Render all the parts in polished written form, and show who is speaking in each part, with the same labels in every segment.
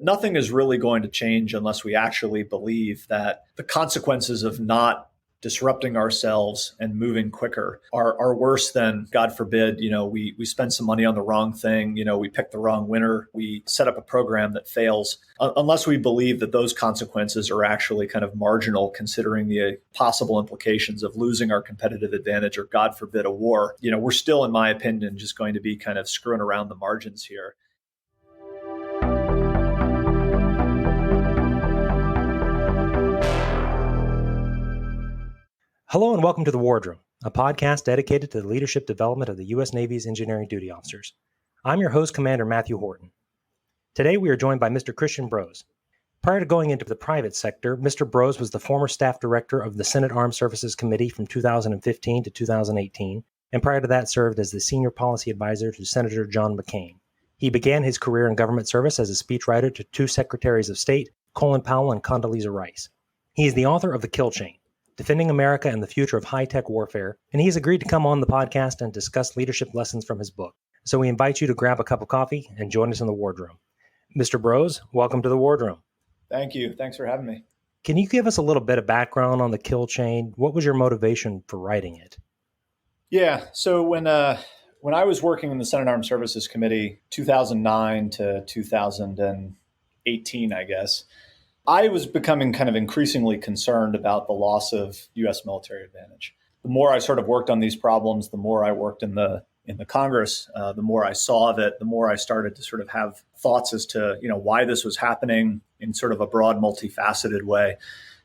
Speaker 1: nothing is really going to change unless we actually believe that the consequences of not disrupting ourselves and moving quicker are worse than, God forbid, we spend some money on the wrong thing, we pick the wrong winner, we set up a program that fails. Unless we believe that those consequences are actually kind of marginal, considering the possible implications of losing our competitive advantage or, God forbid, a war, we're still, in my opinion, just going to be kind of screwing around the margins here.
Speaker 2: Hello and welcome to The Wardroom, a podcast dedicated to the leadership development of the U.S. Navy's engineering duty officers. I'm your host, Commander Matthew Horton. Today we are joined by Mr. Christian Brose. Prior to going into the private sector, Mr. Brose was the former staff director of the Senate Armed Services Committee from 2015 to 2018, and prior to that served as the senior policy advisor to Senator John McCain. He began his career in government service as a speechwriter to two secretaries of state, Colin Powell and Condoleezza Rice. He is the author of The Kill Chain, Defending America and the Future of High-Tech Warfare, and he has agreed to come on the podcast and discuss leadership lessons from his book. So we invite you to grab a cup of coffee and join us in the Wardroom. Mr. Brose, welcome to the Wardroom.
Speaker 1: Thank you. Thanks for having me.
Speaker 2: Can you give us a little bit of background on The Kill Chain? What was your motivation for writing it?
Speaker 1: Yeah, so when I was working in the Senate Armed Services Committee, 2009 to 2018, I guess, I was becoming kind of increasingly concerned about the loss of U.S. military advantage. The more I sort of worked on these problems, the more I worked in the Congress, the more I saw of it, the more I started to sort of have thoughts as to why this was happening in sort of a broad, multifaceted way,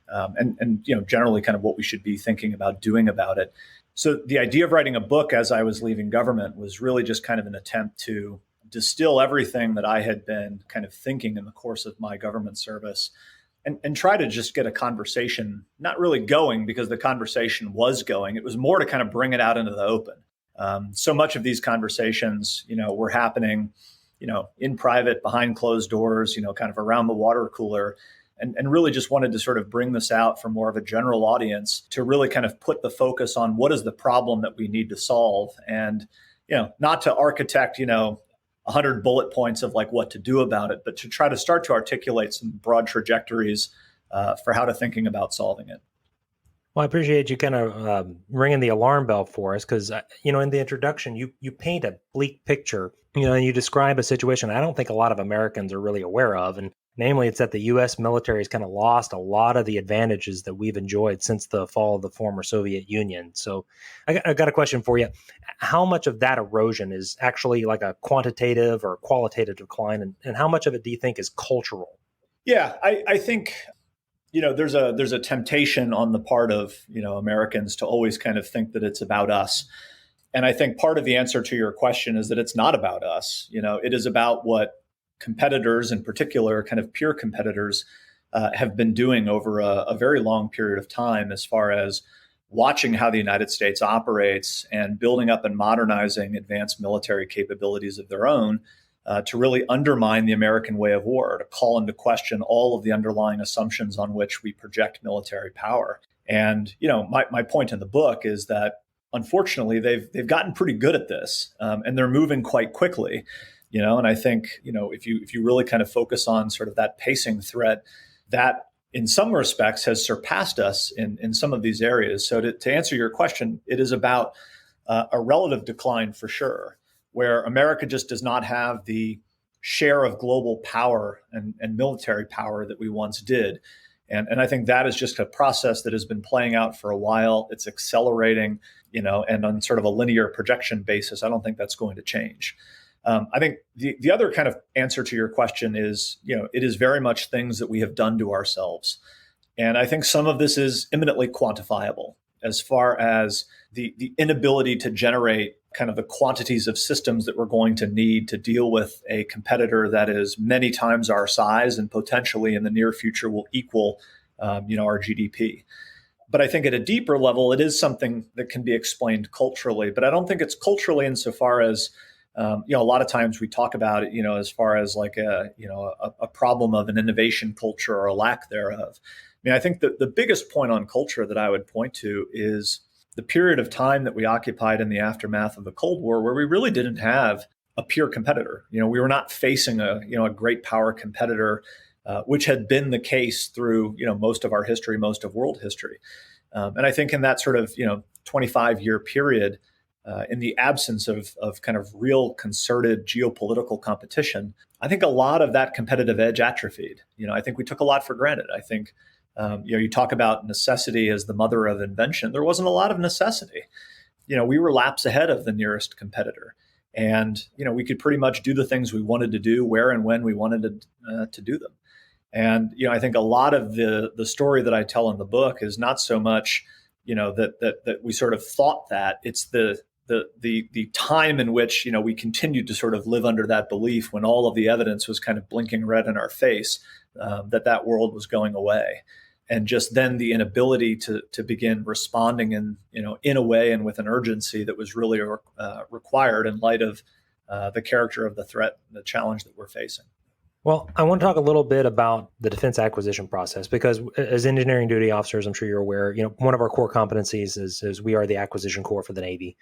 Speaker 1: and generally kind of what we should be thinking about doing about it. So the idea of writing a book as I was leaving government was really just kind of an attempt to distill everything that I had been kind of thinking in the course of my government service and try to just get a conversation, not really going because the conversation was going. It was more to kind of bring it out into the open. So much of these conversations, were happening, in private, behind closed doors, kind of around the water cooler, and really just wanted to sort of bring this out for more of a general audience to really kind of put the focus on what is the problem that we need to solve and, not to architect, 100 bullet points of like what to do about it, but to try to start to articulate some broad trajectories for how to thinking about solving it.
Speaker 2: Well, I appreciate you kind of ringing the alarm bell for us because, in the introduction, you paint a bleak picture, and you describe a situation I don't think a lot of Americans are really aware of. And namely, it's that the U.S. military has kind of lost a lot of the advantages that we've enjoyed since the fall of the former Soviet Union. So I got a question for you. How much of that erosion is actually like a quantitative or qualitative decline? And how much of it do you think is cultural?
Speaker 1: Yeah, I think there's a temptation on the part of, Americans to always kind of think that it's about us. And I think part of the answer to your question is that it's not about us. It is about what competitors, in particular, kind of peer competitors, have been doing over a very long period of time as far as watching how the United States operates and building up and modernizing advanced military capabilities of their own to really undermine the American way of war, to call into question all of the underlying assumptions on which we project military power. And, my point in the book is that, unfortunately, they've gotten pretty good at this, and they're moving quite quickly. And I think, if you really kind of focus on sort of that pacing threat, that in some respects has surpassed us in some of these areas. So to answer your question, it is about a relative decline for sure, where America just does not have the share of global power and military power that we once did. And I think that is just a process that has been playing out for a while. It's accelerating, and on sort of a linear projection basis, I don't think that's going to change. I think the other kind of answer to your question is, it is very much things that we have done to ourselves. And I think some of this is imminently quantifiable as far as the inability to generate kind of the quantities of systems that we're going to need to deal with a competitor that is many times our size and potentially in the near future will equal, our GDP. But I think at a deeper level, it is something that can be explained culturally. But I don't think it's culturally insofar as, a lot of times we talk about it, as far as like a problem of an innovation culture or a lack thereof. I mean, I think that the biggest point on culture that I would point to is the period of time that we occupied in the aftermath of the Cold War, where we really didn't have a peer competitor. We were not facing a great power competitor, which had been the case through most of our history, most of world history. And I think in that sort of 25-year period, in the absence of kind of real concerted geopolitical competition, I think a lot of that competitive edge atrophied. I think we took a lot for granted. I think you talk about necessity as the mother of invention. There wasn't a lot of necessity. We were laps ahead of the nearest competitor. And, we could pretty much do the things we wanted to do where and when we wanted to do them. And, I think a lot of the story that I tell in the book is not so much, that we sort of thought that. It's the time in which, we continued to sort of live under that belief when all of the evidence was kind of blinking red in our face, that world was going away. And just then the inability to begin responding in a way and with an urgency that was really required in light of the character of the threat, the challenge that we're facing.
Speaker 2: Well, I want to talk a little bit about the defense acquisition process, because as engineering duty officers, I'm sure you're aware, one of our core competencies is we are the acquisition corps for the Navy.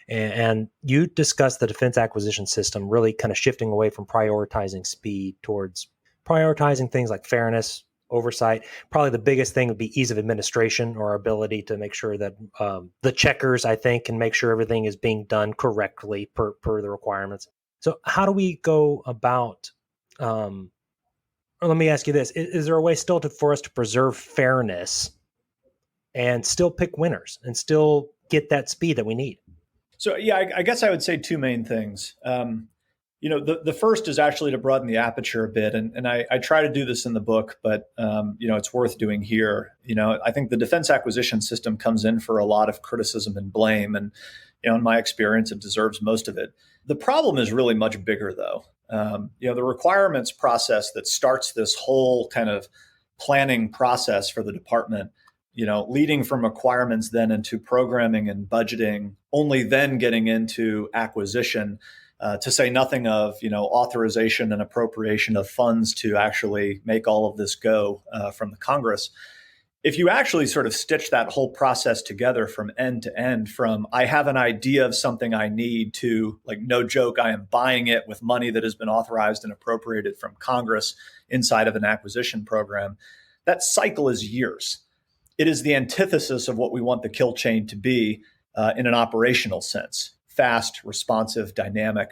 Speaker 2: And you discussed the defense acquisition system really kind of shifting away from prioritizing speed towards prioritizing things like fairness, oversight. Probably the biggest thing would be ease of administration, or ability to make sure that the checkers, I think, can make sure everything is being done correctly per the requirements. So how do we go about, or let me ask you this, is there a way still for us to preserve fairness and still pick winners and still get that speed that we need?
Speaker 1: So, yeah, I guess I would say two main things. The first is actually to broaden the aperture a bit. And I try to do this in the book, but, it's worth doing here. I think the defense acquisition system comes in for a lot of criticism and blame. And, in my experience, it deserves most of it. The problem is really much bigger, though. The requirements process that starts this whole kind of planning process for the department, leading from requirements then into programming and budgeting, only then getting into acquisition, to say nothing of, authorization and appropriation of funds to actually make all of this go from the Congress. If you actually sort of stitch that whole process together from end to end, from I have an idea of something I need to, like, no joke, I am buying it with money that has been authorized and appropriated from Congress inside of an acquisition program, that cycle is years. It is the antithesis of what we want the kill chain to be in an operational sense. Fast, responsive, dynamic.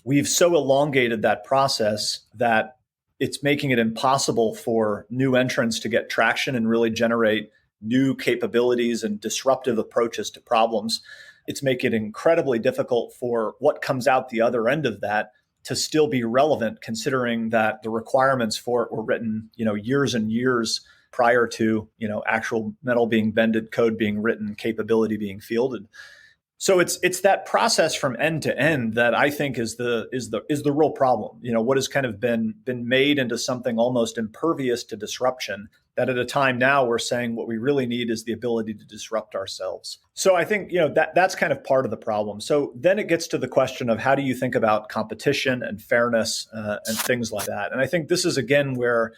Speaker 1: We've so elongated that process that it's making it impossible for new entrants to get traction and really generate new capabilities and disruptive approaches to problems. It's making it incredibly difficult for what comes out the other end of that to still be relevant, considering that the requirements for it were written, years and years prior to, actual metal being bended, code being written, capability being fielded. So it's that process from end to end that I think is the real problem. What has kind of been made into something almost impervious to disruption, that at a time now we're saying what we really need is the ability to disrupt ourselves. So I think that's kind of part of the problem. So then it gets to the question of how do you think about competition and fairness and things like that. And I think this is again where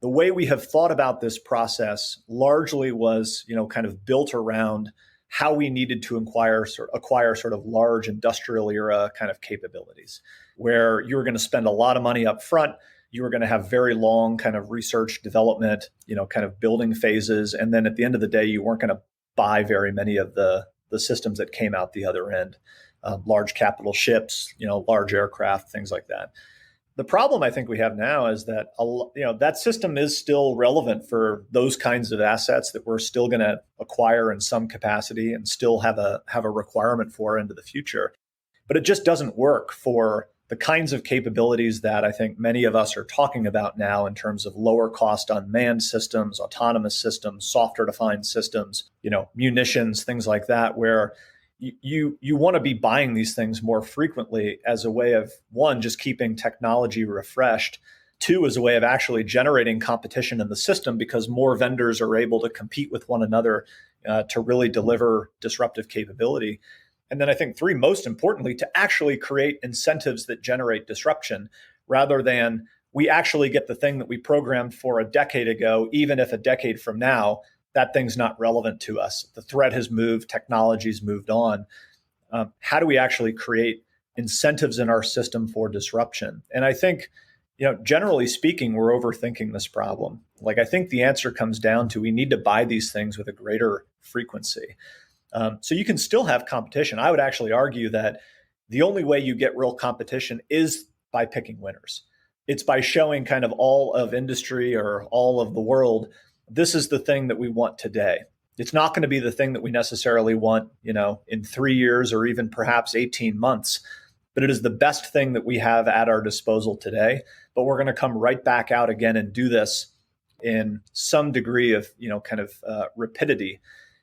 Speaker 1: the way we have thought about this process largely was kind of built around how we needed to acquire sort of large industrial era kind of capabilities, where you were going to spend a lot of money up front. You were going to have very long kind of research development, kind of building phases. And then at the end of the day, you weren't going to buy very many of the systems that came out the other end, large capital ships, large aircraft, things like that. The problem I think we have now is that that system is still relevant for those kinds of assets that we're still going to acquire in some capacity and still have a requirement for into the future. But it just doesn't work for the kinds of capabilities that I think many of us are talking about now in terms of lower cost unmanned systems, autonomous systems, software defined systems, munitions, things like that, where you want to be buying these things more frequently as a way of, one, just keeping technology refreshed, two, as a way of actually generating competition in the system because more vendors are able to compete with one another to really deliver disruptive capability. And then I think three, most importantly, to actually create incentives that generate disruption rather than we actually get the thing that we programmed for a decade ago, even if a decade from now, that thing's not relevant to us. The threat has moved, technology's moved on. How do we actually create incentives in our system for disruption. And I think, generally speaking, we're overthinking this problem. Like, I think the answer comes down to we need to buy these things with a greater frequency. So you can still have competition. I would actually argue that the only way you get real competition is by picking winners. It's by showing kind of all of industry or all of the world, this is the thing that we want today. It's not going to be the thing that we necessarily want, in 3 years or even perhaps 18 months, but it is the best thing that we have at our disposal today. But we're going to come right back out again and do this in some degree of, rapidity.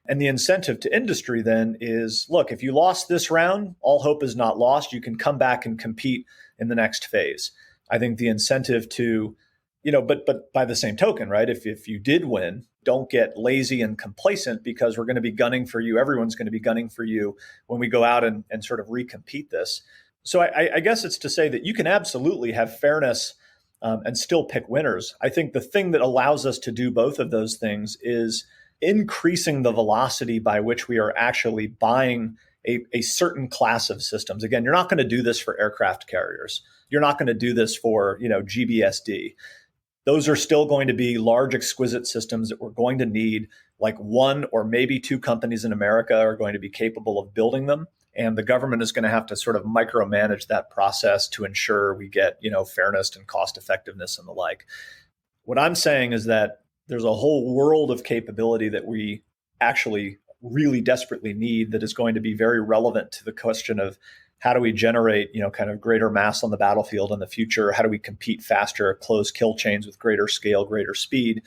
Speaker 1: And the incentive to industry then is, look, if you lost this round, all hope is not lost. You can come back and compete in the next phase. I think the incentive to, but by the same token, right? If you did win, don't get lazy and complacent because we're going to be gunning for you. Everyone's going to be gunning for you when we go out and sort of recompete this. So I guess it's to say that you can absolutely have fairness and still pick winners. I think the thing that allows us to do both of those things is increasing the velocity by which we are actually buying a certain class of systems. Again, you're not going to do this for aircraft carriers. You're not going to do this for, GBSD. Those are still going to be large, exquisite systems that we're going to need. Like one or maybe two companies in America are going to be capable of building them. And the government is going to have to sort of micromanage that process to ensure we get, fairness and cost effectiveness and the like. What I'm saying is that there's a whole world of capability that we actually really desperately need that is going to be very relevant to the question of how do we generate, kind of greater mass on the battlefield in the future? How do we compete faster, close kill chains with greater scale, greater speed?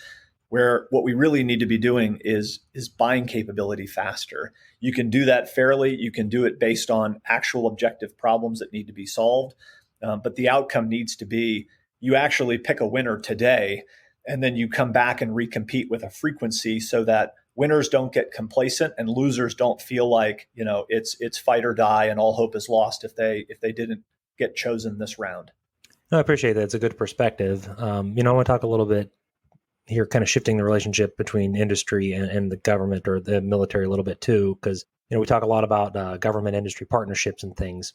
Speaker 1: Where what we really need to be doing is buying capability faster. You can do that fairly. You can do it based on actual objective problems that need to be solved. But the outcome needs to be you actually pick a winner today, and then you come back and recompete with a frequency so that winners don't get complacent and losers don't feel like, it's fight or die and all hope is lost if they didn't get chosen this round.
Speaker 2: No, I appreciate that. It's a good perspective. I want to talk a little bit here, kind of shifting the relationship between industry and the government or the military a little bit too, because, we talk a lot about government industry partnerships and things.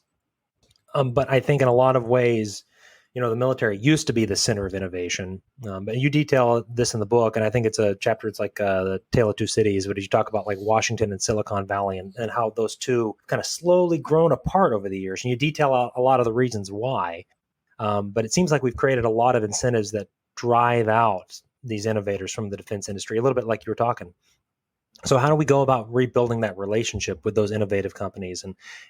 Speaker 2: But I think in a lot of ways, the military used to be the center of innovation. But you detail this in the book, and I think it's a chapter, it's like the Tale of Two Cities, but you talk about like Washington and Silicon Valley and how those two kind of slowly grown apart over the years. And you detail out a lot of the reasons why. But it seems like we've created a lot of incentives that drive out these innovators from the defense industry, a little bit like you were talking. So how do we go about rebuilding that relationship with those innovative companies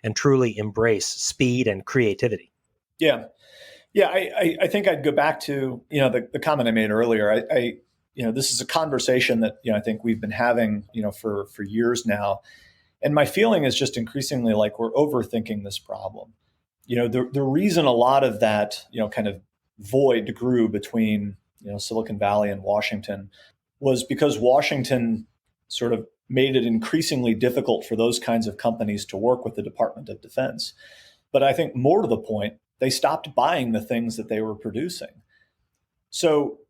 Speaker 2: and truly embrace speed and creativity?
Speaker 1: Yeah. Yeah, I think I'd go back to, the comment I made earlier. This is a conversation that, I think we've been having, for years now. And my feeling is just increasingly like we're overthinking this problem. The reason a lot of that, kind of void grew between, Silicon Valley and Washington was because Washington sort of made it increasingly difficult for those kinds of companies to work with the Department of Defense. But I think more to the point, they stopped buying the things that they were producing. So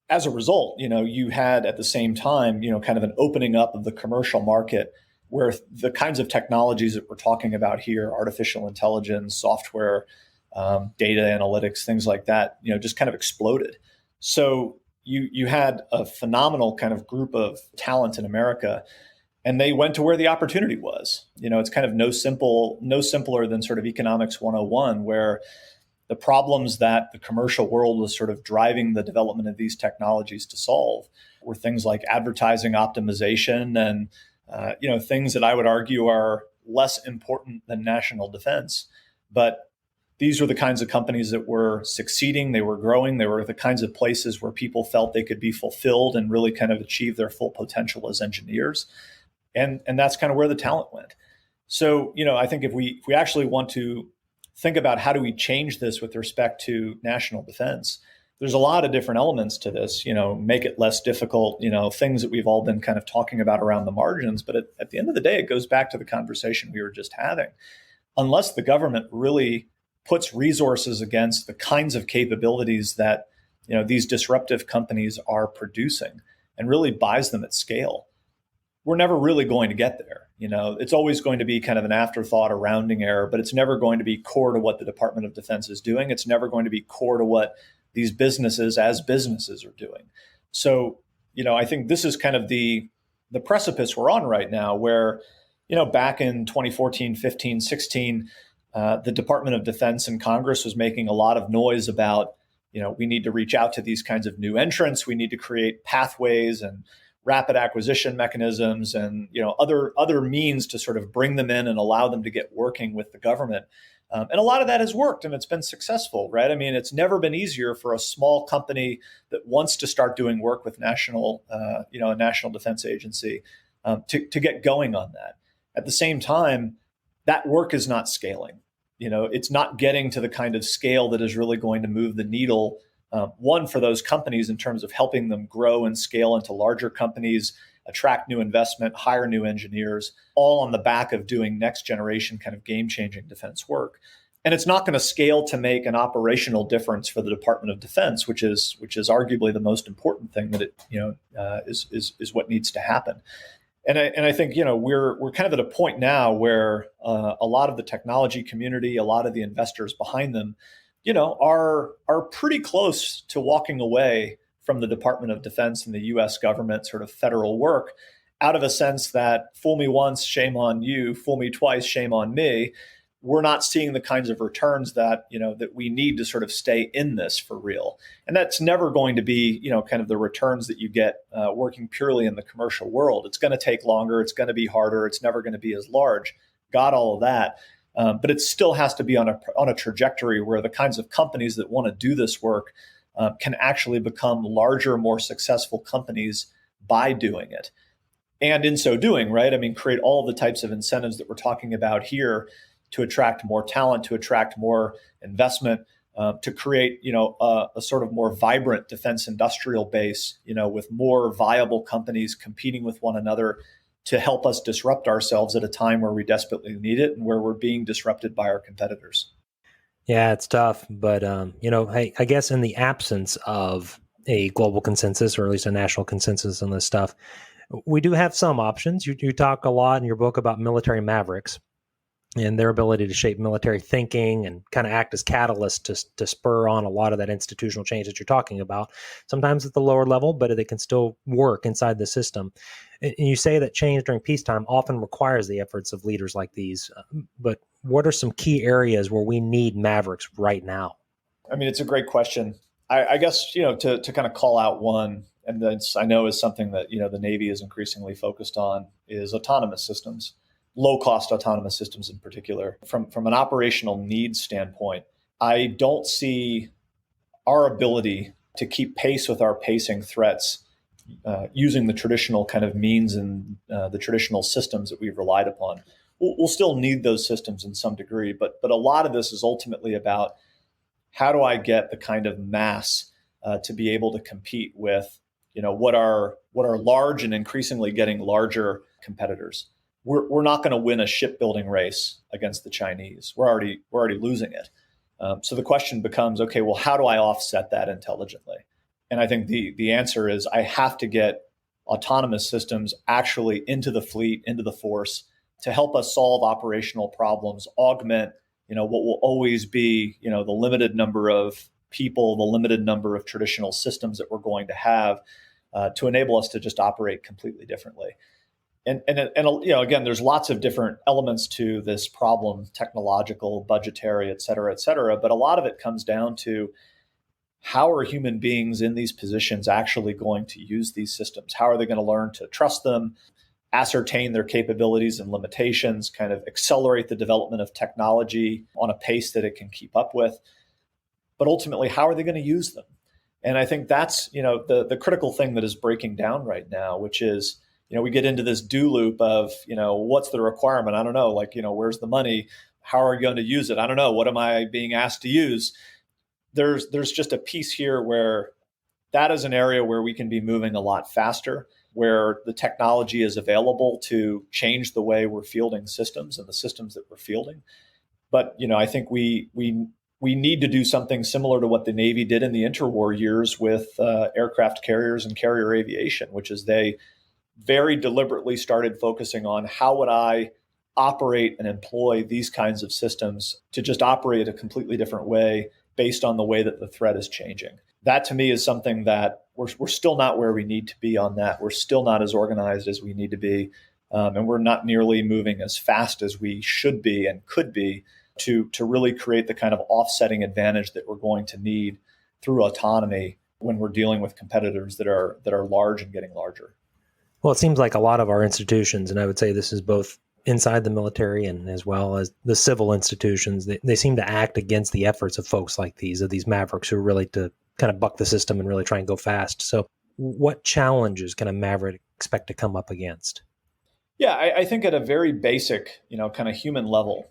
Speaker 1: as a result, you had at the same time, kind of an opening up of the commercial market where the kinds of technologies that we're talking about here, artificial intelligence, software, data analytics, things like that, just kind of exploded. So you had a phenomenal kind of group of talent in America, and they went to where the opportunity was. It's kind of no simpler than sort of economics 101, where the problems that the commercial world was sort of driving the development of these technologies to solve were things like advertising optimization and, things that I would argue are less important than national defense. But these were the kinds of companies that were succeeding. They were growing. They were the kinds of places where people felt they could be fulfilled and really kind of achieve their full potential as engineers. And that's kind of where the talent went. So, I think if we actually want to think about how do we change this with respect to national defense, there's a lot of different elements to this, make it less difficult, things that we've all been kind of talking about around the margins. But at the end of the day, it goes back to the conversation we were just having. Unless the government really puts resources against the kinds of capabilities that, these disruptive companies are producing and really buys them at scale, we're never really going to get there. It's always going to be kind of an afterthought, a rounding error, but it's never going to be core to what the Department of Defense is doing. It's never going to be core to what these businesses as businesses are doing. So, I think this is kind of the precipice we're on right now where, back in 2014, 15, 16, the Department of Defense and Congress was making a lot of noise about, we need to reach out to these kinds of new entrants. We need to create pathways and rapid acquisition mechanisms and, other means to sort of bring them in and allow them to get working with the government. And a lot of that has worked and it's been successful, right? I mean, it's never been easier for a small company that wants to start doing work with a national defense agency to get going on that. At the same time, that work is not scaling. It's not getting to the kind of scale that is really going to move the needle, one, for those companies in terms of helping them grow and scale into larger companies, attract new investment, hire new engineers, all on the back of doing next generation kind of game-changing defense work. And it's not going to scale to make an operational difference for the Department of Defense, which is arguably the most important thing that is what needs to happen. And I think we're kind of at a point now where a lot of the technology community, a lot of the investors behind them, are pretty close to walking away from the Department of Defense and the U.S. government sort of federal work, out of a sense that fool me once, shame on you; fool me twice, shame on me. We're not seeing the kinds of returns that that we need to sort of stay in this for real. And that's never going to be kind of the returns that you get working purely in the commercial world. It's going to take longer. It's going to be harder. It's never going to be as large. Got all of that. But it still has to be on a trajectory where the kinds of companies that want to do this work can actually become larger, more successful companies by doing it. And in so doing, right, I mean, create all of the types of incentives that we're talking about here to attract more talent, to attract more investment, to create, a sort of more vibrant defense industrial base, with more viable companies competing with one another to help us disrupt ourselves at a time where we desperately need it and where we're being disrupted by our competitors.
Speaker 2: Yeah, it's tough. But, I guess in the absence of a global consensus, or at least a national consensus on this stuff, we do have some options. You talk a lot in your book about military mavericks and their ability to shape military thinking and kind of act as catalysts to spur on a lot of that institutional change that you're talking about, sometimes at the lower level, but they can still work inside the system. And you say that change during peacetime often requires the efforts of leaders like these. But what are some key areas where we need mavericks right now?
Speaker 1: I mean, it's a great question. I guess, to kind of call out one, and that's, I know, is something that, the Navy is increasingly focused on, is autonomous systems. Low-cost autonomous systems in particular. From an operational needs standpoint, I don't see our ability to keep pace with our pacing threats using the traditional kind of means and the traditional systems that we've relied upon. We'll still need those systems in some degree, but a lot of this is ultimately about how do I get the kind of mass to be able to compete with what are large and increasingly getting larger competitors. We're not going to win a shipbuilding race against the Chinese. We're already losing it. So the question becomes, okay, well, how do I offset that intelligently? And I think the answer is I have to get autonomous systems actually into the fleet, into the force, to help us solve operational problems, augment what will always be the limited number of people, the limited number of traditional systems that we're going to have to enable us to just operate completely differently. And again, there's lots of different elements to this problem, technological, budgetary, et cetera, but a lot of it comes down to how are human beings in these positions actually going to use these systems? How are they going to learn to trust them, ascertain their capabilities and limitations, kind of accelerate the development of technology on a pace that it can keep up with? But ultimately, how are they going to use them? And I think that's, the critical thing that is breaking down right now, which is, we get into this do loop of, what's the requirement? I don't know, where's the money? How are you going to use it? I don't know. What am I being asked to use? There's just a piece here where that is an area where we can be moving a lot faster, where the technology is available to change the way we're fielding systems and the systems that we're fielding. But, I think we need to do something similar to what the Navy did in the interwar years with aircraft carriers and carrier aviation, which is they very deliberately started focusing on how would I operate and employ these kinds of systems to just operate a completely different way based on the way that the threat is changing. That to me is something that we're still not where we need to be on that. We're still not as organized as we need to be. And we're not nearly moving as fast as we should be and could be to really create the kind of offsetting advantage that we're going to need through autonomy when we're dealing with competitors that are large and getting larger.
Speaker 2: Well, it seems like a lot of our institutions, and I would say this is both inside the military and as well as the civil institutions, they seem to act against the efforts of folks like these mavericks who are really to kind of buck the system and really try and go fast. So what challenges can a maverick expect to come up against?
Speaker 1: Yeah, I think at a very basic, kind of human level,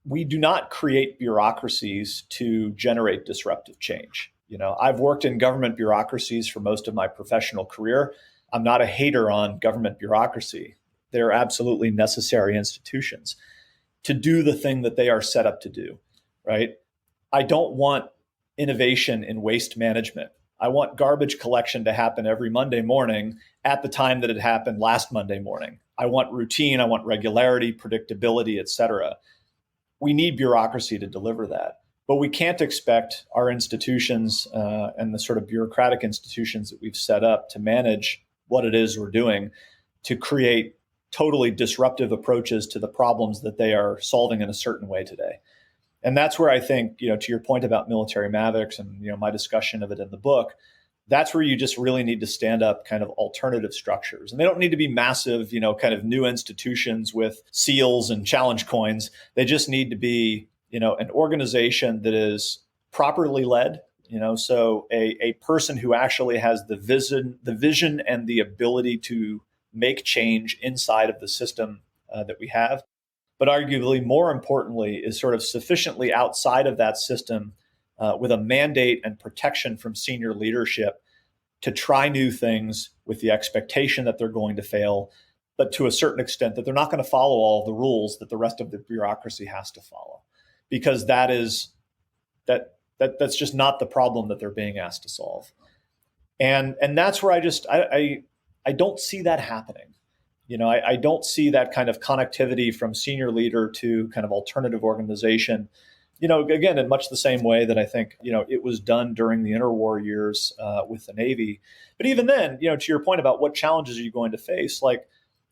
Speaker 1: we do not create bureaucracies to generate disruptive change. I've worked in government bureaucracies for most of my professional career. I'm not a hater on government bureaucracy. They're absolutely necessary institutions to do the thing that they are set up to do, right? I don't want innovation in waste management. I want garbage collection to happen every Monday morning at the time that it happened last Monday morning. I want routine, I want regularity, predictability, et cetera. We need bureaucracy to deliver that. But we can't expect our institutions and the sort of bureaucratic institutions that we've set up to manage what it is we're doing to create totally disruptive approaches to the problems that they are solving in a certain way today. And that's where I think, to your point about military mavericks and, my discussion of it in the book, that's where you just really need to stand up kind of alternative structures. And they don't need to be massive, kind of new institutions with seals and challenge coins. They just need to be, an organization that is properly led, so a person who actually has the vision and the ability to make change inside of the system that we have. But arguably more importantly is sort of sufficiently outside of that system with a mandate and protection from senior leadership to try new things with the expectation that they're going to fail, but to a certain extent that they're not going to follow all the rules that the rest of the bureaucracy has to follow, because that's just not the problem that they're being asked to solve. And that's where I don't see that happening. I don't see that kind of connectivity from senior leader to kind of alternative organization, again, in much the same way that I think, it was done during the interwar years with the Navy. But even then, to your point about what challenges are you going to face, like,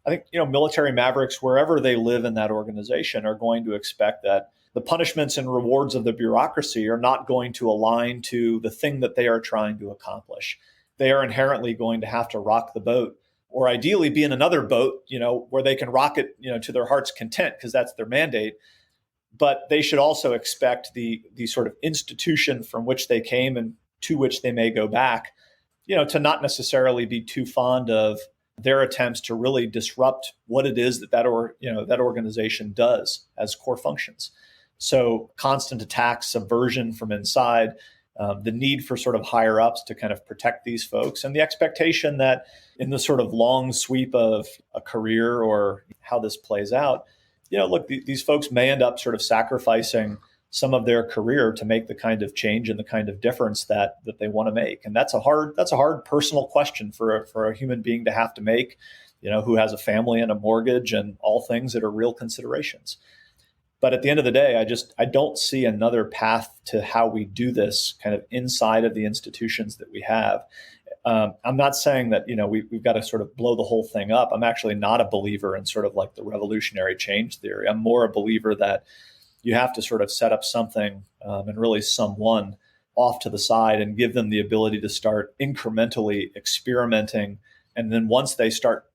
Speaker 1: I think, military mavericks, wherever they live in that organization, are going to expect that the punishments and rewards of the bureaucracy are not going to align to the thing that they are trying to accomplish. They are inherently going to have to rock the boat, or ideally be in another boat, where they can rock it, to their heart's content, because that's their mandate. But they should also expect the sort of institution from which they came and to which they may go back, to not necessarily be too fond of their attempts to really disrupt what it is that organization does as core functions. So constant attacks, subversion from inside, the need for sort of higher ups to kind of protect these folks, and the expectation that in the sort of long sweep of a career or how this plays out, look, these folks may end up sort of sacrificing some of their career to make the kind of change and the kind of difference that they want to make. And that's a hard personal question for a human being to have to make, who has a family and a mortgage and all things that are real considerations. But at the end of the day, I don't see another path to how we do this kind of inside of the institutions that we have. I'm not saying that, we've got to sort of blow the whole thing up. I'm actually not a believer in sort of like the revolutionary change theory. I'm more a believer that you have to sort of set up something and really someone off to the side and give them the ability to start incrementally experimenting. And then once they start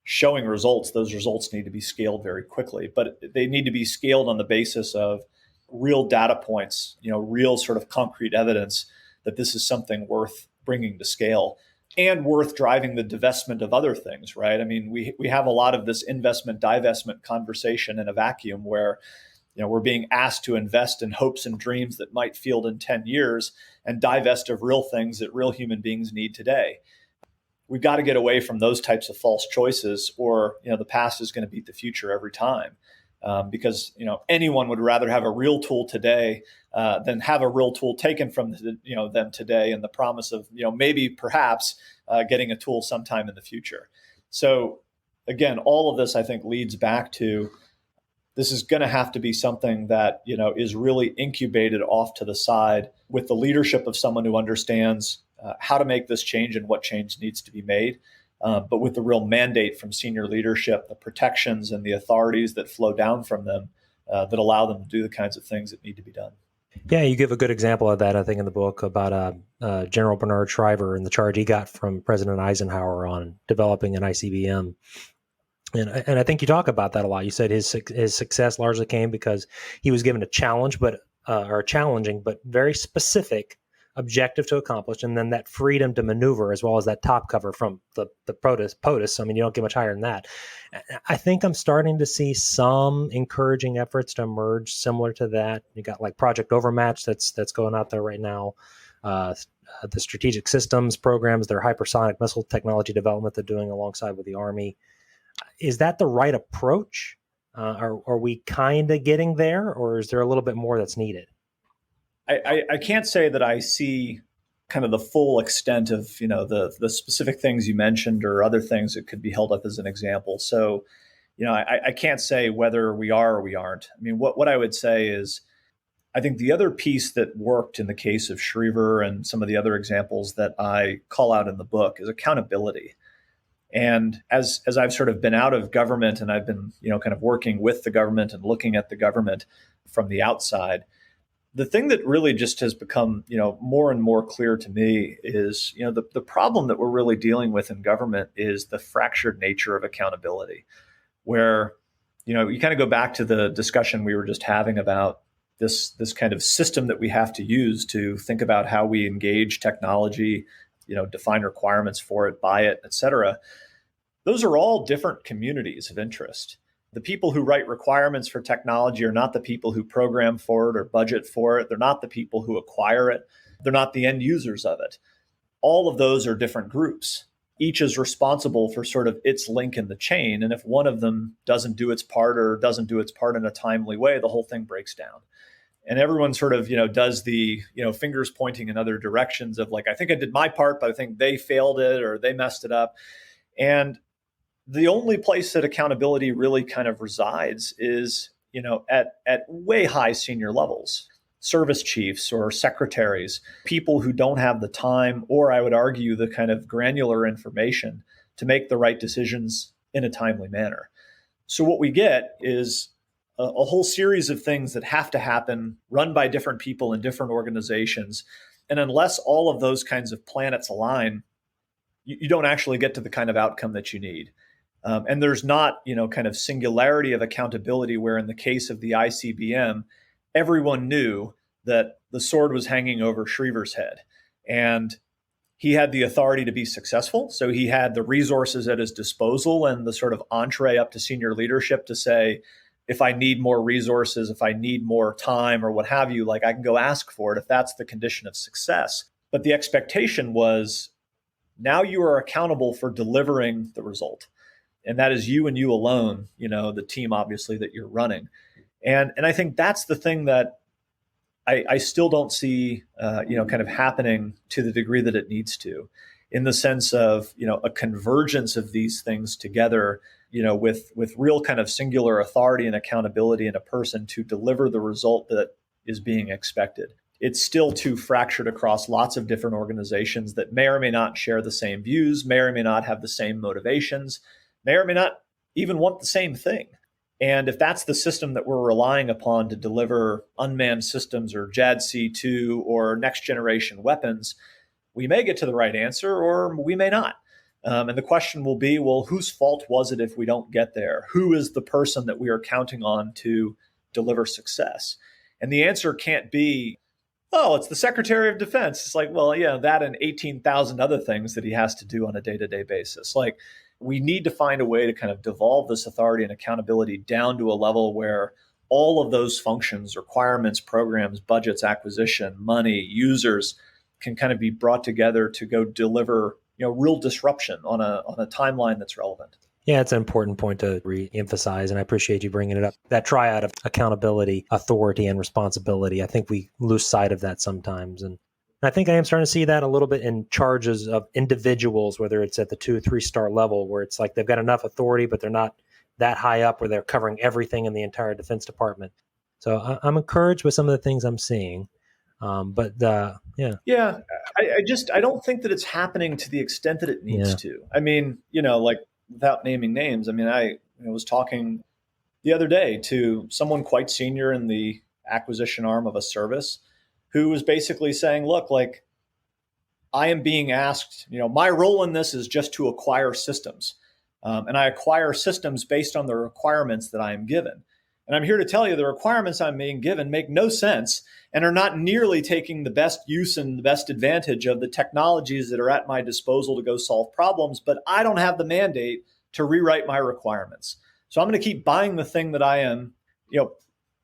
Speaker 1: showing results, those results need to be scaled very quickly, but they need to be scaled on the basis of real data points, real sort of concrete evidence that this is something worth bringing to scale and worth driving the divestment of other things, right? I mean, we have a lot of this investment divestment conversation in a vacuum where, we're being asked to invest in hopes and dreams that might field in 10 years and divest of real things that real human beings need today. We've got to get away from those types of false choices, or the past is going to beat the future every time. because anyone would rather have a real tool today than have a real tool taken from them today, and the promise of maybe perhaps getting a tool sometime in the future. So again, all of this I think leads back to this is going to have to be something that is really incubated off to the side with the leadership of someone who understands how to make this change and what change needs to be made. But with the real mandate from senior leadership, the protections and the authorities that flow down from them that allow them to do the kinds of things that need to be done.
Speaker 2: Yeah, you give a good example of that, I think, in the book about General Bernard Shriver and the charge he got from President Eisenhower on developing an ICBM. And I think you talk about that a lot. You said his success largely came because he was given a challenge, or a challenging but very specific objective to accomplish, and then that freedom to maneuver, as well as that top cover from the POTUS. I mean, you don't get much higher than that. I think I'm starting to see some encouraging efforts to emerge similar to that. You got like Project Overmatch that's going out there right now. The strategic systems programs, their hypersonic missile technology development they're doing alongside with the Army. Is that the right approach? Are we kind of getting there, or is there a little bit more that's needed?
Speaker 1: I can't say that I see kind of the full extent of the specific things you mentioned or other things that could be held up as an example. So, I can't say whether we are or we aren't. I mean, what I would say is, I think the other piece that worked in the case of Shriver and some of the other examples that I call out in the book is accountability. And as I've sort of been out of government and I've been, kind of working with the government and looking at the government from the outside, the thing that really just has become, more and more clear to me is, the problem that we're really dealing with in government is the fractured nature of accountability, where, you kind of go back to the discussion we were just having about this kind of system that we have to use to think about how we engage technology, define requirements for it, buy it, et cetera. Those are all different communities of interest. The people who write requirements for technology are not the people who program for it or budget for it. They're not the people who acquire it. They're not the end users of it. All of those are different groups. Each is responsible for sort of its link in the chain. And if one of them doesn't do its part or doesn't do its part in a timely way, the whole thing breaks down. And everyone sort of, does the, fingers pointing in other directions of like, I think I did my part, but I think they failed it or they messed it up. And the only place that accountability really kind of resides is, at way high senior levels, service chiefs or secretaries, people who don't have the time, or I would argue the kind of granular information to make the right decisions in a timely manner. So what we get is a whole series of things that have to happen, run by different people in different organizations. And unless all of those kinds of planets align, you don't actually get to the kind of outcome that you need. And there's not, kind of singularity of accountability where in the case of the ICBM, everyone knew that the sword was hanging over Shriver's head. And he had the authority to be successful. So he had the resources at his disposal and the sort of entree up to senior leadership to say, if I need more resources, if I need more time or what have you, like I can go ask for it if that's the condition of success. But the expectation was now you are accountable for delivering the result. And that is you and you alone, the team obviously that you're running. And I think that's the thing that I still don't see, kind of happening to the degree that it needs to, in the sense of, a convergence of these things together, with real kind of singular authority and accountability in a person to deliver the result that is being expected. It's still too fractured across lots of different organizations that may or may not share the same views, may or may not have the same motivations, may or may not even want the same thing. And if that's the system that we're relying upon to deliver unmanned systems or JADC2 or next generation weapons, we may get to the right answer or we may not. And the question will be, well, whose fault was it if we don't get there? Who is the person that we are counting on to deliver success? And the answer can't be, oh, it's the Secretary of Defense. It's like, well, yeah, that and 18,000 other things that he has to do on a day-to-day basis. Like, we need to find a way to kind of devolve this authority and accountability down to a level where all of those functions, requirements, programs, budgets, acquisition, money, users can kind of be brought together to go deliver, real disruption on a timeline that's relevant.
Speaker 2: Yeah, it's an important point to re-emphasize, and I appreciate you bringing it up. That triad of accountability, authority, and responsibility. I think we lose sight of that sometimes. And I think I am starting to see that a little bit in charges of individuals, whether it's at the 2 or 3 star level, where it's like they've got enough authority, but they're not that high up where they're covering everything in the entire Defense Department. So I'm encouraged with some of the things I'm seeing. Yeah.
Speaker 1: Yeah, I don't think that it's happening to the extent that it needs
Speaker 2: Yeah.
Speaker 1: to. I mean, like without naming names, I mean, I was talking the other day to someone quite senior in the acquisition arm of a service who was basically saying, look, like I am being asked, my role in this is just to acquire systems. And I acquire systems based on the requirements that I am given. And I'm here to tell you the requirements I'm being given make no sense and are not nearly taking the best use and the best advantage of the technologies that are at my disposal to go solve problems. But I don't have the mandate to rewrite my requirements. So I'm going to keep buying the thing that I am,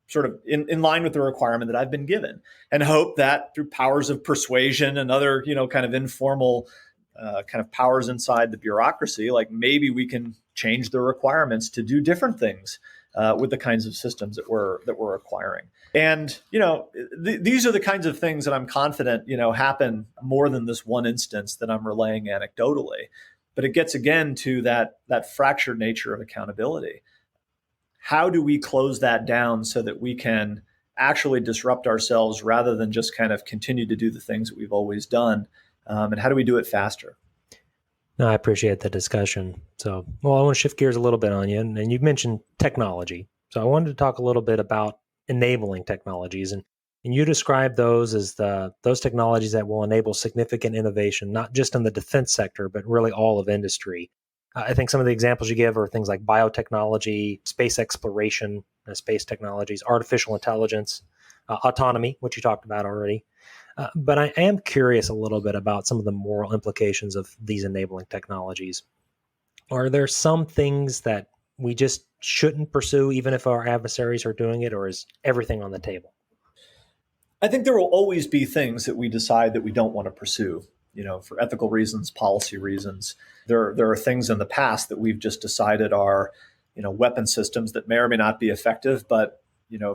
Speaker 1: sort of in line with the requirement that I've been given, and hope that through powers of persuasion and other, kind of informal kind of powers inside the bureaucracy, like maybe we can change the requirements to do different things with the kinds of systems that we're acquiring. And these are the kinds of things that I'm confident happen more than this one instance that I'm relaying anecdotally. But it gets again to that fractured nature of accountability. How do we close that down so that we can actually disrupt ourselves rather than just kind of continue to do the things that we've always done? And how do we do it faster?
Speaker 2: No, I appreciate the discussion. So, I want to shift gears a little bit on you. And you mentioned technology. So I wanted to talk a little bit about enabling technologies. And you describe those as those technologies that will enable significant innovation, not just in the defense sector, but really all of industry. I think some of the examples you give are things like biotechnology, space exploration, space technologies, artificial intelligence, autonomy, which you talked about already. But I am curious a little bit about some of the moral implications of these enabling technologies. Are there some things that we just shouldn't pursue, even if our adversaries are doing it, or is everything on the table?
Speaker 1: I think there will always be things that we decide that we don't want to pursue, for ethical reasons, policy reasons. There are things in the past that we've just decided are, weapon systems that may or may not be effective, but,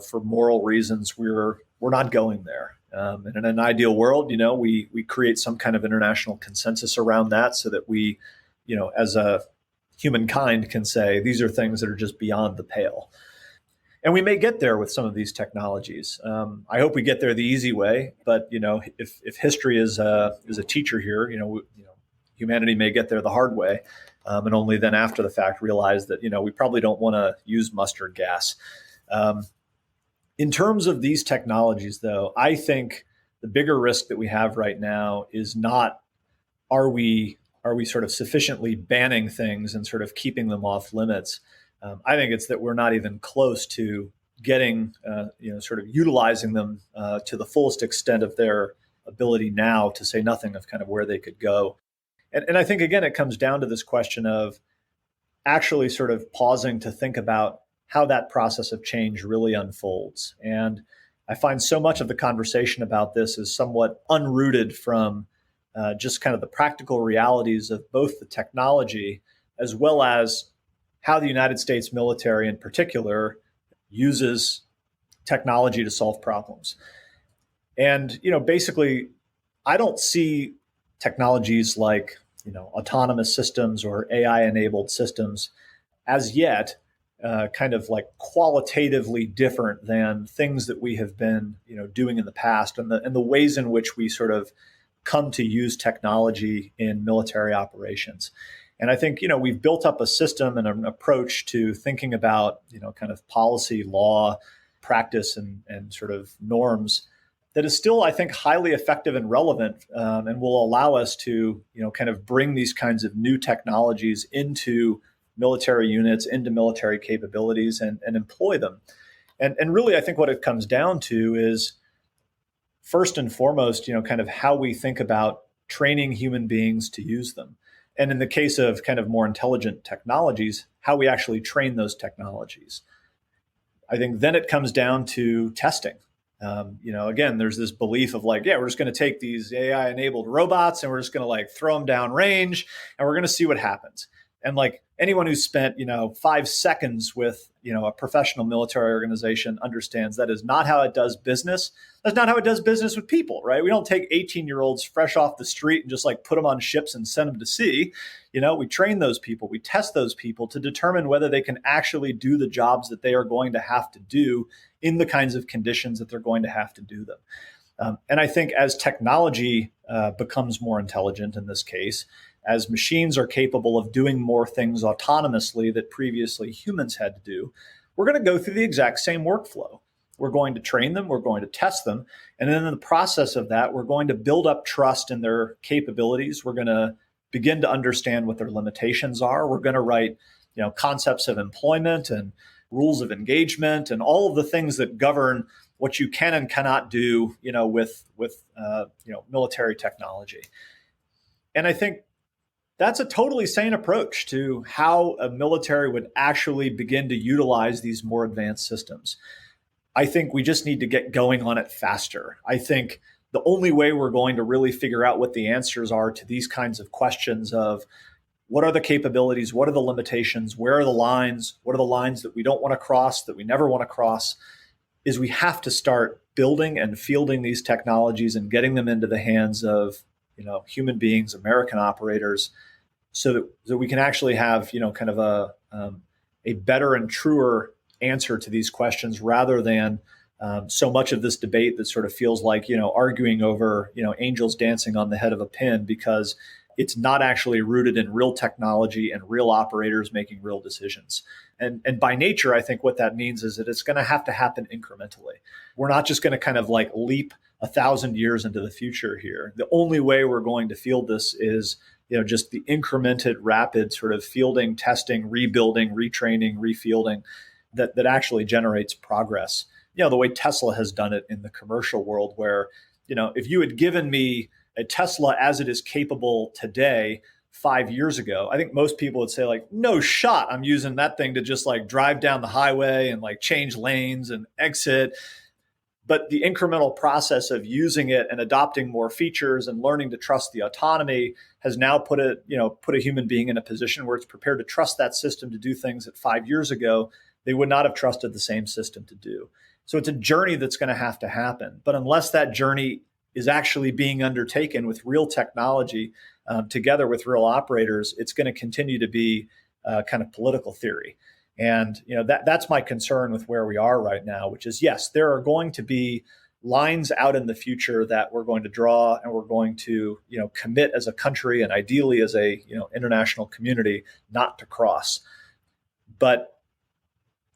Speaker 1: for moral reasons, we're not going there. And in an ideal world, we create some kind of international consensus around that so that we, as a humankind can say, these are things that are just beyond the pale. And we may get there with some of these technologies. I hope we get there the easy way. But if history is a teacher here, humanity may get there the hard way, and only then after the fact realize that we probably don't want to use mustard gas. In terms of these technologies, though, I think the bigger risk that we have right now is not are we sort of sufficiently banning things and sort of keeping them off limits. I think it's that we're not even close to getting, sort of utilizing them to the fullest extent of their ability now, to say nothing of kind of where they could go. And I think, again, it comes down to this question of actually sort of pausing to think about how that process of change really unfolds. And I find so much of the conversation about this is somewhat unrooted from just kind of the practical realities of both the technology as well as how the United States military in particular uses technology to solve problems. And, basically, I don't see technologies like, autonomous systems or AI-enabled systems as yet kind of like qualitatively different than things that we have been, doing in the past, and the ways in which we sort of come to use technology in military operations. And I think, we've built up a system and an approach to thinking about, kind of policy, law, practice, and sort of norms that is still, I think, highly effective and relevant, and will allow us to, kind of bring these kinds of new technologies into military units, into military capabilities, and employ them. And really, I think what it comes down to is, first and foremost, kind of how we think about training human beings to use them. And in the case of kind of more intelligent technologies, how we actually train those technologies. I think then it comes down to testing. Again, there's this belief of like, yeah, we're just going to take these AI-enabled robots and we're just going to like throw them down range and we're going to see what happens. And like anyone who's spent, 5 seconds with, a professional military organization understands that is not how it does business. That's not how it does business with people, right? We don't take 18-year-olds fresh off the street and just like put them on ships and send them to sea. We train those people, we test those people to determine whether they can actually do the jobs that they are going to have to do in the kinds of conditions that they're going to have to do them. And I think as technology becomes more intelligent in this case, as machines are capable of doing more things autonomously that previously humans had to do, we're going to go through the exact same workflow. We're going to train them, we're going to test them, and then in the process of that, we're going to build up trust in their capabilities. We're going to begin to understand what their limitations are. We're going to write, concepts of employment and rules of engagement and all of the things that govern what you can and cannot do, with military technology. And I think that's a totally sane approach to how a military would actually begin to utilize these more advanced systems. I think we just need to get going on it faster. I think the only way we're going to really figure out what the answers are to these kinds of questions of what are the capabilities, what are the limitations, where are the lines, what are the lines that we don't want to cross, that we never want to cross, is we have to start building and fielding these technologies and getting them into the hands of human beings, American operators, so that we can actually have, kind of a better and truer answer to these questions rather than so much of this debate that sort of feels like, arguing over, angels dancing on the head of a pin, because it's not actually rooted in real technology and real operators making real decisions. And by nature, I think what that means is that it's going to happen incrementally. We're not just going to kind of like leap 1,000 years into the future here. The only way we're going to field this is, just the incremented, rapid sort of fielding, testing, rebuilding, retraining, refielding that actually generates progress. The way Tesla has done it in the commercial world, where, if you had given me a Tesla as it is capable today 5 years ago, I think most people would say like, no shot, I'm using that thing to just like drive down the highway and like change lanes and exit. But the incremental process of using it and adopting more features and learning to trust the autonomy has now put a human being in a position where it's prepared to trust that system to do things that 5 years ago they would not have trusted the same system to do. So it's a journey that's going to happen. But unless that journey is actually being undertaken with real technology, together with real operators, it's going to continue to be kind of political theory. And that's my concern with where we are right now, which is, yes, there are going to be lines out in the future that we're going to draw, and we're going to commit as a country and ideally as a international community not to cross. But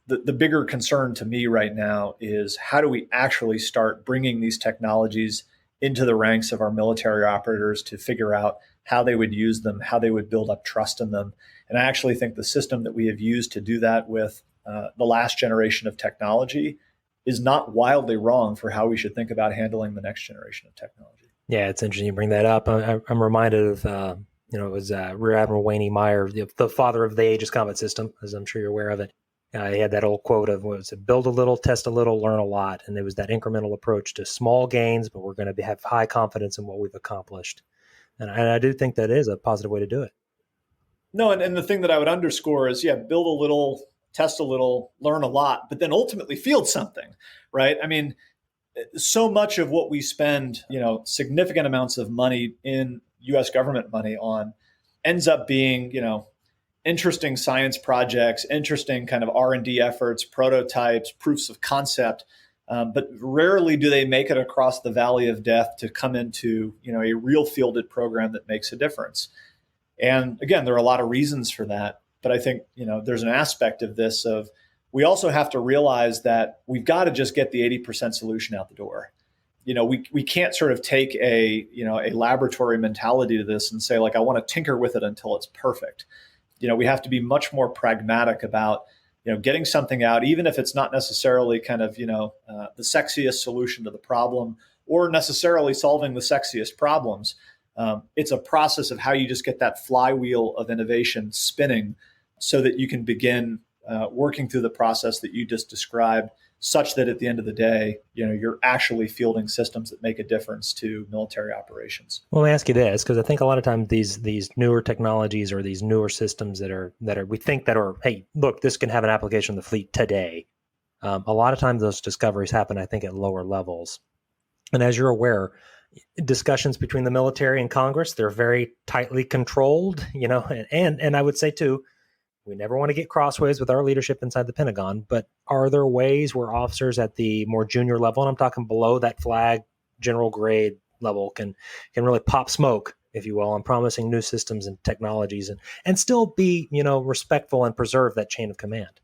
Speaker 1: the bigger concern to me right now is, how do we actually start bringing these technologies into the ranks of our military operators to figure out how they would use them, how they would build up trust in them. And I actually think the system that we have used to do that with the last generation of technology is not wildly wrong for how we should think about handling the next generation of technology.
Speaker 2: Yeah, it's interesting you bring that up. I'm reminded of, it was Rear Admiral Wayne Meyer, the father of the Aegis Combat System, as I'm sure you're aware of it. He had that old quote of, what was it, build a little, test a little, learn a lot. And there was that incremental approach to small gains, but we're going to have high confidence in what we've accomplished. And I do think that is a positive way to do it.
Speaker 1: No, and the thing that I would underscore is, build a little, test a little, learn a lot, but then ultimately field something, right? I mean, so much of what we spend, significant amounts of money in U.S. government money on ends up being, interesting science projects, interesting kind of R&D efforts, prototypes, proofs of concept, but rarely do they make it across the valley of death to come into, a real fielded program that makes a difference. And again, there are a lot of reasons for that, but I think, there's an aspect of this of, we also have to realize that we've got to just get the 80% solution out the door. We can't sort of take a laboratory mentality to this and say, like, I want to tinker with it until it's perfect. We have to be much more pragmatic about, getting something out, even if it's not necessarily kind of, the sexiest solution to the problem or necessarily solving the sexiest problems. It's a process of how you just get that flywheel of innovation spinning so that you can begin working through the process that you just described such that at the end of the day, you're actually fielding systems that make a difference to military operations.
Speaker 2: Well, let me ask you this, because I think a lot of times these newer technologies or these newer systems that are we think that are, hey, look, this can have an application in the fleet today. A lot of times those discoveries happen, I think, at lower levels. And as you're aware, discussions between the military and Congress, they're very tightly controlled, and I would say too, we never want to get crossways with our leadership inside the Pentagon, but are there ways where officers at the more junior level, and I'm talking below that flag general grade level, can really pop smoke, if you will, on promising new systems and technologies and still be, respectful and preserve that chain of command?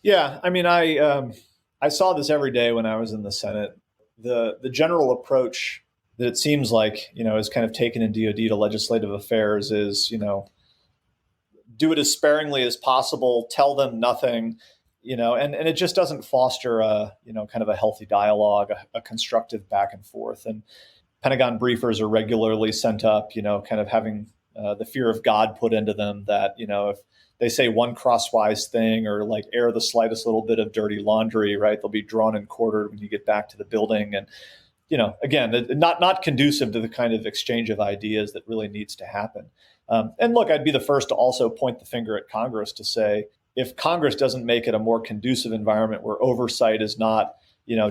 Speaker 1: Yeah, I mean, I saw this every day when I was in the Senate. The general approach that it seems like, is kind of taken in DoD to legislative affairs is, do it as sparingly as possible, tell them nothing, and it just doesn't foster a, kind of a healthy dialogue, a constructive back and forth. And Pentagon briefers are regularly sent up, kind of having the fear of God put into them that, if they say one crosswise thing or like air the slightest little bit of dirty laundry, right, they'll be drawn and quartered when you get back to the building. And, again, not conducive to the kind of exchange of ideas that really needs to happen. And look, I'd be the first to also point the finger at Congress to say, if Congress doesn't make it a more conducive environment where oversight is not,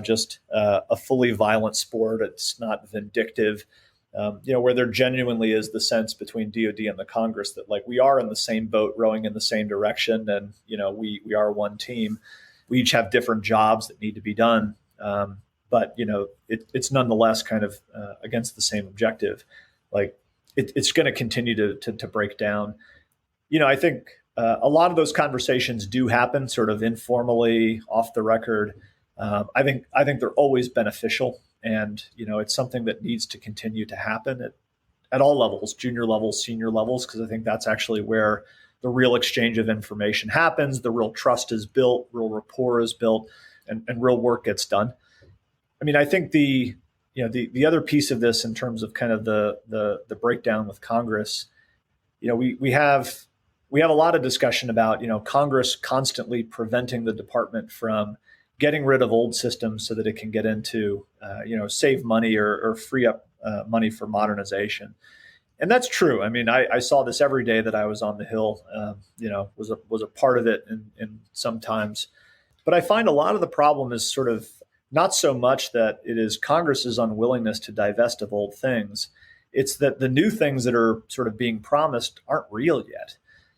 Speaker 1: just a fully violent sport, it's not vindictive, where there genuinely is the sense between DoD and the Congress that like we are in the same boat rowing in the same direction, and we are one team. We each have different jobs that need to be done, but it's nonetheless kind of against the same objective. Like it's going to continue to break down. I think a lot of those conversations do happen sort of informally, off the record. I think they're always beneficial, and it's something that needs to continue to happen at all levels, junior levels, senior levels, because I think that's actually where the real exchange of information happens, the real trust is built, real rapport is built, and real work gets done. I mean, I think the other piece of this in terms of kind of the breakdown with Congress, we have a lot of discussion about, Congress constantly preventing the department from getting rid of old systems so that it can get into, save money or free up money for modernization. And that's true. I mean, I saw this every day that I was on the Hill, was a part of it in sometimes. But I find a lot of the problem is sort of not so much that it is Congress's unwillingness to divest of old things. It's that the new things that are sort of being promised aren't real yet.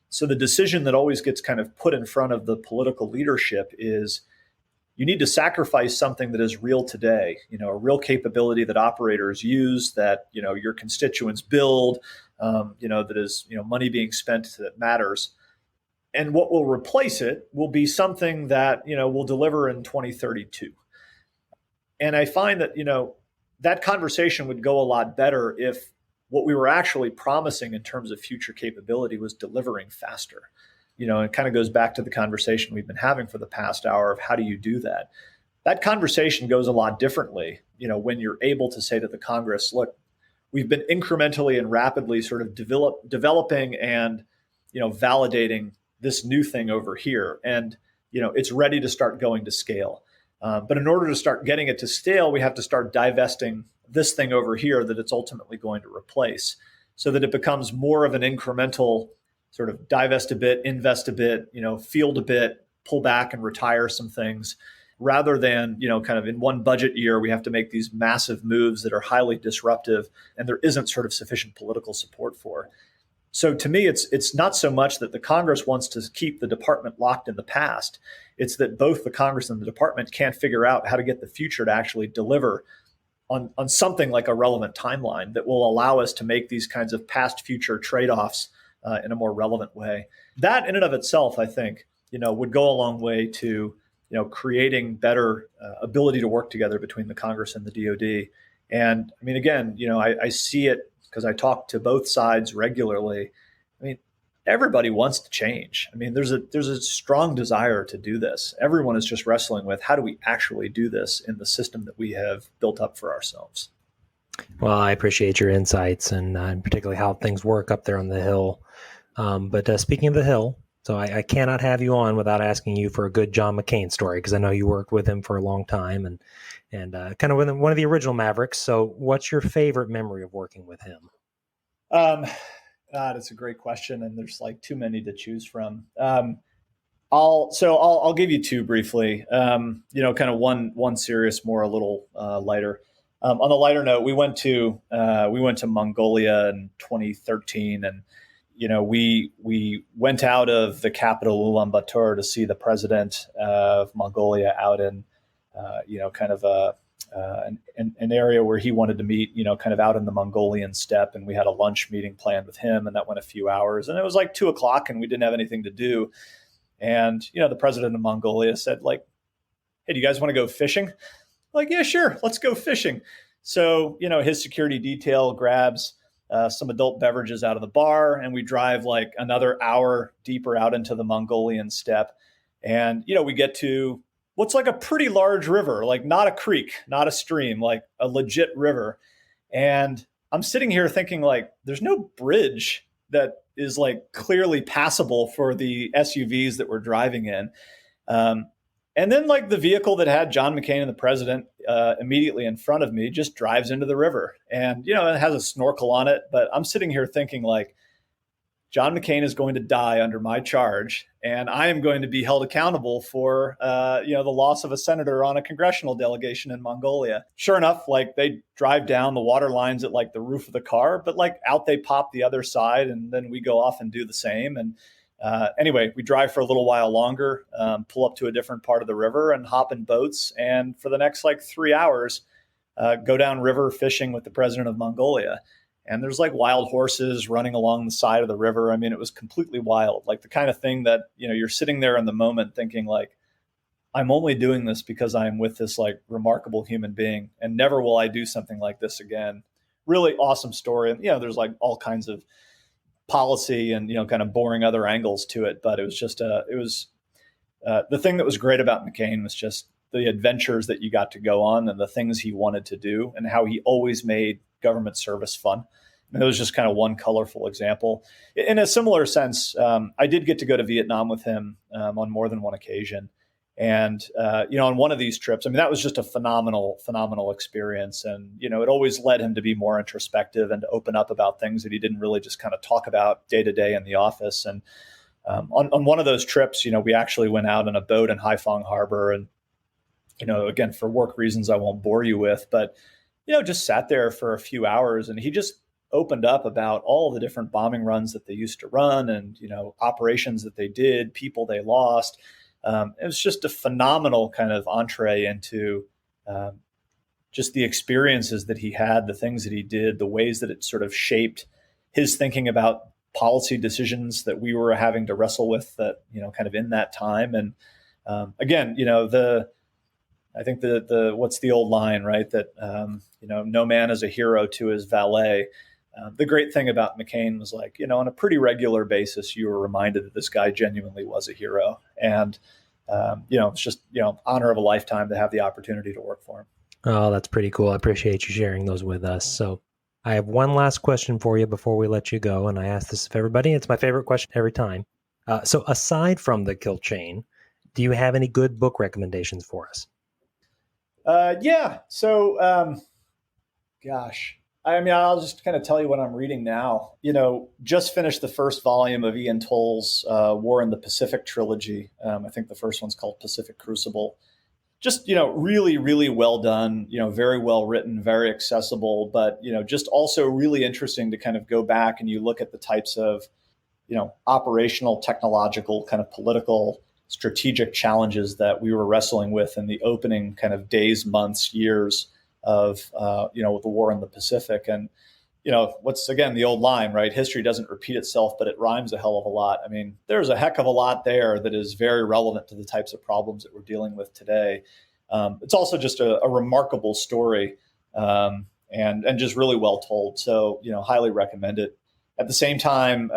Speaker 1: So the decision that always gets kind of put in front of the political leadership is you need to sacrifice something that is real today, a real capability that operators use, that, your constituents build, that is, money being spent that matters. And what will replace it will be something that, will deliver in 2032. And I find that, that conversation would go a lot better if what we were actually promising in terms of future capability was delivering faster. It kind of goes back to the conversation we've been having for the past hour of how do you do that? That conversation goes a lot differently, when you're able to say to the Congress, look, we've been incrementally and rapidly sort of developing and, validating this new thing over here. And, it's ready to start going to scale. But in order to start getting it to scale, we have to start divesting this thing over here that it's ultimately going to replace, so that it becomes more of an incremental sort of divest a bit, invest a bit, field a bit, pull back and retire some things, rather than, kind of in one budget year, we have to make these massive moves that are highly disruptive and there isn't sort of sufficient political support for. So to me, it's not so much that the Congress wants to keep the department locked in the past. It's that both the Congress and the department can't figure out how to get the future to actually deliver on something like a relevant timeline that will allow us to make these kinds of past-future trade-offs in a more relevant way. That in and of itself, I think, would go a long way to, creating better ability to work together between the Congress and the DoD. And I mean, again, I see it because I talk to both sides regularly. I mean, everybody wants to change. I mean, there's a strong desire to do this. Everyone is just wrestling with how do we actually do this in the system that we have built up for ourselves.
Speaker 2: Well, I appreciate your insights and particularly how things work up there on the Hill. But speaking of the Hill, So I cannot have you on without asking you for a good John McCain story, because I know you worked with him for a long time and kind of one of the original Mavericks. So what's your favorite memory of working with him?
Speaker 1: God, it's a great question, and there's like too many to choose from. I'll give you two briefly. Kind of one serious, more a little lighter. On the lighter note, we went to Mongolia in 2013, and we went out of the capital Ulaanbaatar to see the president of Mongolia out in kind of an area where he wanted to meet, kind of out in the Mongolian steppe, and we had a lunch meeting planned with him, and that went a few hours, and it was like 2:00, and we didn't have anything to do. And, the president of Mongolia said, like, hey, do you guys want to go fishing? Like, yeah, sure. Let's go fishing. So, his security detail grabs some adult beverages out of the bar, and we drive like another hour deeper out into the Mongolian steppe. And, we get to what's like a pretty large river, like not a creek, not a stream, like a legit river. And I'm sitting here thinking, like, there's no bridge that is like clearly passable for the SUVs that we're driving in. And then like the vehicle that had John McCain and the president immediately in front of me just drives into the river, and, it has a snorkel on it. But I'm sitting here thinking, like, John McCain is going to die under my charge, and I am going to be held accountable for, the loss of a senator on a congressional delegation in Mongolia. Sure enough, like, they drive down the water lines at like the roof of the car, but like out they pop the other side, and then we go off and do the same. And anyway, we drive for a little while longer, pull up to a different part of the river and hop in boats. And for the next like 3 hours, go down river fishing with the president of Mongolia. And there's like wild horses running along the side of the river. I mean, it was completely wild, like the kind of thing that, you're sitting there in the moment thinking, like, I'm only doing this because I'm with this like remarkable human being, and never will I do something like this again. Really awesome story. And, there's like all kinds of policy and, kind of boring other angles to it. But it was just, the thing that was great about McCain was just the adventures that you got to go on and the things he wanted to do, and how he always made government service fun. And it was just kind of one colorful example. In a similar sense, I did get to go to Vietnam with him on more than one occasion. And, on one of these trips, I mean, that was just a phenomenal experience. And, it always led him to be more introspective and to open up about things that he didn't really just kind of talk about day to day in the office. And on one of those trips, we actually went out in a boat in Haiphong Harbor. And, again, for work reasons I won't bore you with, but, just sat there for a few hours, and he just opened up about all the different bombing runs that they used to run, and, operations that they did, people they lost. It was just a phenomenal kind of entree into just the experiences that he had, the things that he did, the ways that it sort of shaped his thinking about policy decisions that we were having to wrestle with that, kind of in that time. And again, I think the what's the old line, right? That, no man is a hero to his valet. The great thing about McCain was, like, on a pretty regular basis, you were reminded that this guy genuinely was a hero. And, it's just, honor of a lifetime to have the opportunity to work for him.
Speaker 2: Oh, that's pretty cool. I appreciate you sharing those with us. So I have one last question for you before we let you go. And I ask this of everybody. It's my favorite question every time. So aside from The Kill Chain, do you have any good book recommendations for us?
Speaker 1: Yeah. So, gosh, I mean, I'll just kind of tell you what I'm reading now. Just finished the first volume of Ian Toll's War in the Pacific trilogy. I think the first one's called Pacific Crucible. Just, really, really well done, very well written, very accessible, but, just also really interesting to kind of go back and you look at the types of, operational, technological, kind of political, strategic challenges that we were wrestling with in the opening kind of days, months, years of, the war in the Pacific. And, what's, again, the old line, right? History doesn't repeat itself, but it rhymes a hell of a lot. I mean, there's a heck of a lot there that is very relevant to the types of problems that we're dealing with today. It's also just a remarkable story, and just really well told. So, highly recommend it. At the same time,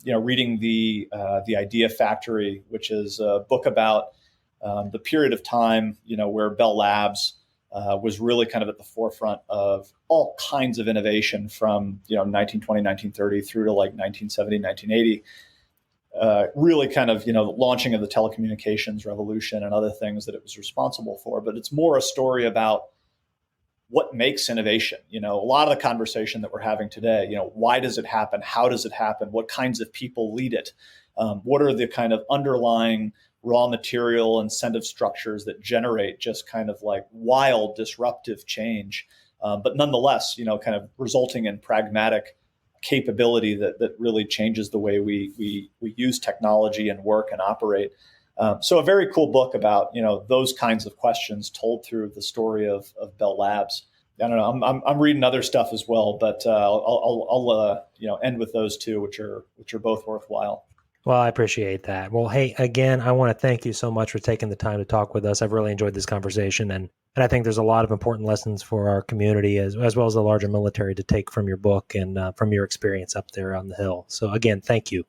Speaker 1: reading the Idea Factory, which is a book about the period of time, where Bell Labs was really kind of at the forefront of all kinds of innovation from, 1920, 1930 through to like 1970, 1980. really kind of, launching of the telecommunications revolution and other things that it was responsible for. But it's more a story about what makes innovation. A lot of the conversation that we're having today, why does it happen? How does it happen? What kinds of people lead it? What are the kind of underlying raw material incentive structures that generate just kind of like wild disruptive change, but nonetheless, kind of resulting in pragmatic capability that really changes the way we use technology and work and operate. So a very cool book about those kinds of questions told through the story of Bell Labs. I don't know. I'm reading other stuff as well, but I'll end with those two, which are both worthwhile.
Speaker 2: Well, I appreciate that. Well, hey, again, I want to thank you so much for taking the time to talk with us. I've really enjoyed this conversation, and I think there's a lot of important lessons for our community as well as the larger military to take from your book and from your experience up there on the Hill. So again, thank you.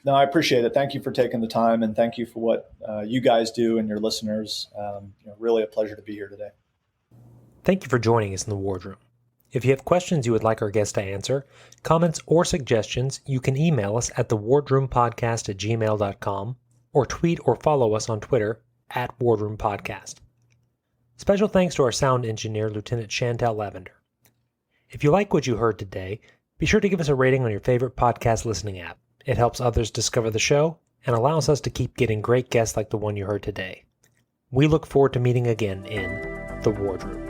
Speaker 1: No, I appreciate it. Thank you for taking the time, and thank you for what you guys do and your listeners. Really a pleasure to be here today.
Speaker 2: Thank you for joining us in the Wardroom. If you have questions you would like our guests to answer, comments, or suggestions, you can email us at thewardroompodcast@gmail.com or tweet or follow us on Twitter @WardroomPodcast. Special thanks to our sound engineer, Lieutenant Chantel Lavender. If you like what you heard today, be sure to give us a rating on your favorite podcast listening app. It helps others discover the show and allows us to keep getting great guests like the one you heard today. We look forward to meeting again in The Wardroom.